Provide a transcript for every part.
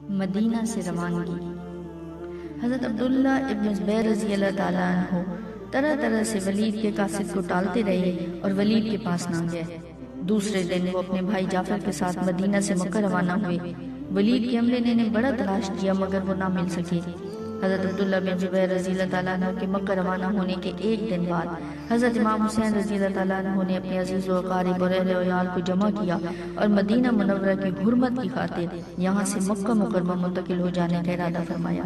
مدینہ سے روانگی۔ حضرت عبداللہ ابن زبیر رضی اللہ تعالیٰ عنہ طرح طرح سے ولید کے قاصد کو ٹالتے رہے اور ولید کے پاس نہ گئے۔ دوسرے دن وہ اپنے بھائی جعفر کے ساتھ مدینہ سے مکہ روانہ ہوئے۔ ولید کے حملے نے انہیں بڑا تلاش کیا مگر وہ نہ مل سکے۔ حضرت عبداللہ بن زبیر رضی اللہ تعالیٰ عنہ کے مکہ روانہ ہونے کے ایک دن بعد حضرت امام حسین رضی اللہ تعالیٰ عنہ نے اپنے عزیز و اقارب اور اہل و عیال کو جمع کیا اور مدینہ منورہ کی حرمت کی خاطر یہاں سے مکہ مکرمہ منتقل ہو جانے کا ارادہ فرمایا۔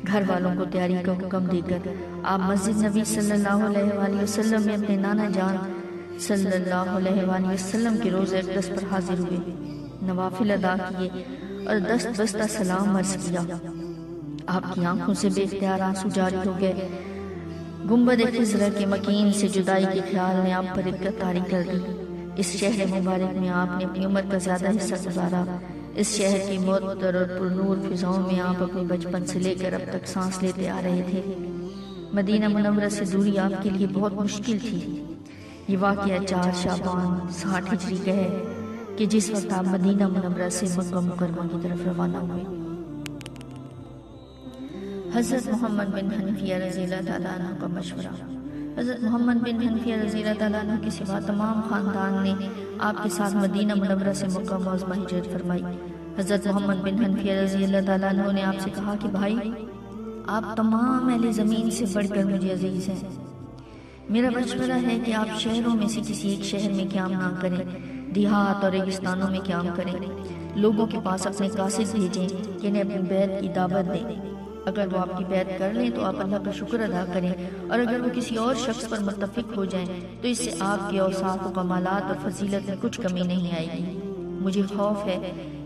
گھر والوں کو تیاری کا حکم دے کر آپ مسجد نبی صلی اللہ علیہ وآلہ وسلم میں اپنے نانا جان صلی اللہ علیہ وآلہ وسلم کے روضہ اقدس پر حاضر ہوئے، نوافل ادا کیے اور دست بستہ سلام عرض کیا۔ آپ کی آنکھوں سے بے اختیار آنسو جاری ہو گئے۔ گنبد خضرا کے مکین سے جدائی کے خیال نے آپ پر عبرت طاری کر دی۔ اس شہر مبارک میں آپ نے اپنی عمر کا زیادہ حصہ گزارا۔ اس شہر کی معطر اور پرنور فضاؤں میں آپ اپنے بچپن سے لے کر اب تک سانس لیتے آ رہے تھے۔ مدینہ منورہ سے دوری آپ کے لیے بہت مشکل تھی۔ یہ واقعہ 4 شعبان 60 ہجری کا ہے کہ جس وقت آپ مدینہ منورہ سے مکہ مکرمہ کی طرف روانہ ہوئے۔ حضرت محمد بن حنفیہ رضی اللہ تعالیٰ عنہ کا مشورہ۔ حضرت محمد بن حنفیہ رضی اللہ تعالیٰ عنہ کے سوا تمام خاندان نے آپ کے ساتھ مدینہ منورہ سے مکہ معظمہ ہجرت فرمائی۔ حضرت محمد بن حنفیہ رضی اللہ تعالیٰ عنہ نے آپ سے کہا کہ بھائی، آپ تمام اہل زمین سے بڑھ کر مجھے عزیز ہیں۔ میرا مشورہ ہے کہ آپ شہروں میں سے کسی ایک شہر میں قیام نہ کریں، دیہات اور ریگستانوں میں قیام کریں۔ لوگوں کے پاس اپنے قاصد بھیجیں کہ انہیں اپنی بیعت کی دعوت دیں۔ اگر وہ آپ کی بیعت کر لیں تو آپ اللہ کا شکر ادا کریں، اور اگر وہ کسی اور شخص پر متفق ہو جائیں تو اس سے آپ کے اوصاف و کمالات اور فضیلت میں کچھ کمی نہیں آئے گی۔ مجھے خوف ہے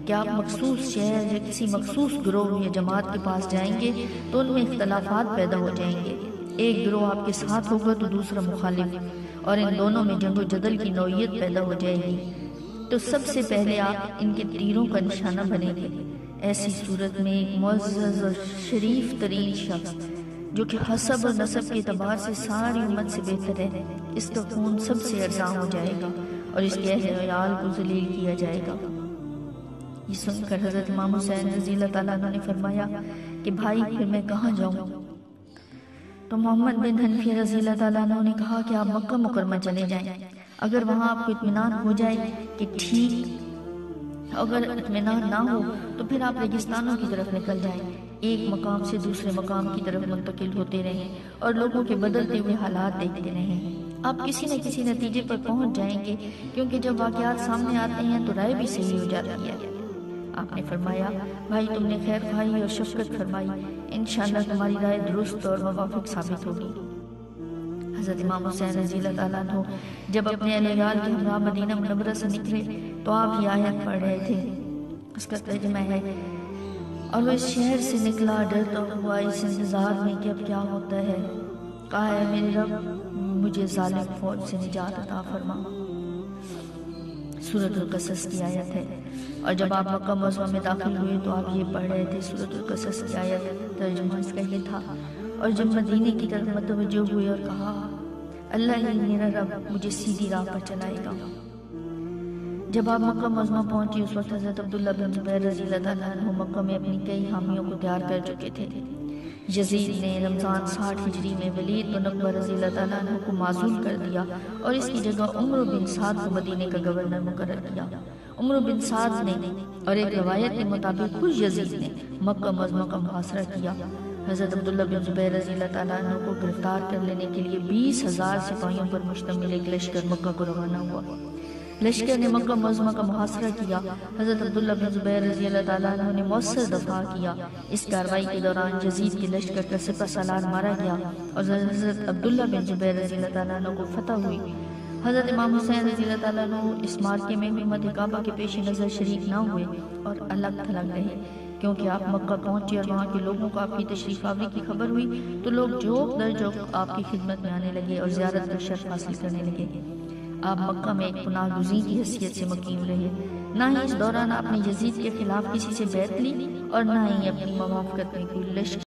کہ آپ مخصوص شہر یا کسی مخصوص گروہ یا جماعت کے پاس جائیں گے تو ان میں اختلافات پیدا ہو جائیں گے۔ ایک گروہ آپ کے ساتھ ہوگا تو دوسرا مخالف، اور ان دونوں میں جنگ و جدل کی نوعیت پیدا ہو جائے گی۔ تو سب سے پہلے آپ ان کے تیروں کا نشانہ بنیں گے۔ ایسی صورت میں ایک معزز اور شریف ترین شخص جو کہ حسب اور نسب کے اعتبار سے ساری امت سے بہتر ہے، اس کا خون سب سے ارزاں ہو جائے گا اور اس کے اہل و عیال کو ذلیل کیا جائے گا۔ یہ سن کر حضرت امام حسین رضی اللہ تعالیٰ عنہ نے فرمایا کہ بھائی، پھر میں کہاں جاؤں؟ تو محمد بن حنفیہ رضی اللہ تعالیٰ عنہ نے کہا کہ آپ مکہ مکرمہ چلے جائیں۔ اگر وہاں آپ کو اطمینان ہو جائے کہ ٹھیک، اگر اطمینان نہ ہو تو پھر آپ ریگستانوں کی طرف نکل جائیں، ایک مقام سے دوسرے مقام کی طرف منتقل ہوتے رہیں اور لوگوں کے بدلتے ہوئے حالات دیکھتے رہیں۔ آپ کسی نہ کسی نتیجے پر پہنچ جائیں گے، کیونکہ جب واقعات سامنے آتے ہیں تو رائے بھی صحیح ہو جاتی ہے۔ آپ نے فرمایا، بھائی تم نے خیر خواہی اور شفقت فرمائی، انشاءاللہ تمہاری رائے درست اور موافق ثابت ہوگی۔ حضرت امام حسین رضی اللہ تعالیٰ عنہ جب اپنے اہل عیال کے ہمراہ مدینہ منورہ سے نکلے تو آپ یہ آیت پڑھ رہے تھے۔ اس کا ترجمہ ہے، اور وہ اس شہر سے نکلا ڈرتا ہوا اس انتظار میں کہ اب کیا ہوتا ہے، کہا ہے میرے رب مجھے ظالم فوج سے نجات عطا فرما۔ سورۃ القصص کی آیت ہے۔ اور جب آپ مکہ معظمہ میں داخل ہوئے تو آپ یہ پڑھ رہے تھے۔ سورۃ القصص کی آیت ترجمہ اس کا یہ تھا، اور جب مدینے کی طرف متوجہ ہوئے اور کہا اللہ ہی میرا رب مجھے سیدھی راہ پر چلائے گا۔ جب آپ مکہ معظمہ پہنچے اس وقت حضرت عبداللہ بن زبیر رضی اللہ تعالیٰ عنہ مکہ میں اپنی کئی حامیوں کو تیار کر چکے تھے۔ یزید نے رمضان 60 ہجری میں ولید بن عقبہ رضی اللہ تعالیٰ عنہ کو معزول کر دیا اور اس کی جگہ عمرو بن سعد کو مدینے کا گورنر مقرر کیا۔ عمرو بن سعد نے اور ایک روایت کے مطابق خود یزید نے مکہ معظمہ کا محاصرہ کیا۔ حضرت عبداللہ بن زبیر رضی اللہ تعالیٰ عنہ کو گرفتار کر لینے کے لیے 20,000 سپاہیوں پر مشتمل ایک لشکر مکہ کو روانہ ہوا۔ لشکر نے مکہ معظمہ کا محاصرہ کیا۔ حضرت عبداللہ بن زبیر رضی اللہ تعالیٰ عنہ نے مؤثر دفاع کیا۔ اس کارروائی کے دوران یزید کے لشکر کا سپہ سالار مارا گیا اور حضرت عبداللہ بن زبیر رضی اللہ تعالیٰ عنہ کو فتح ہوئی۔ حضرت امام حسین رضی اللہ تعالیٰ عنہ اس معرکے میں حرمت کعبہ کے پیش نظر شریک نہ ہوئے اور الگ تھلگ رہے، کیونکہ آپ مکہ پہنچے اور وہاں کے لوگوں کو آپ کی تشریف آوری کی خبر ہوئی تو لوگ جوق در جوق آپ کی خدمت میں آنے لگے اور زیارت کا شرف حاصل کرنے لگے۔ آپ مکہ میں ایک پناہ گزین کی حیثیت سے مقیم رہے۔ نہ ہی اس دوران آپ نے یزید کے خلاف کسی سے بیعت لی اور نہ ہی اپنی موافقت میں کوئی لشکر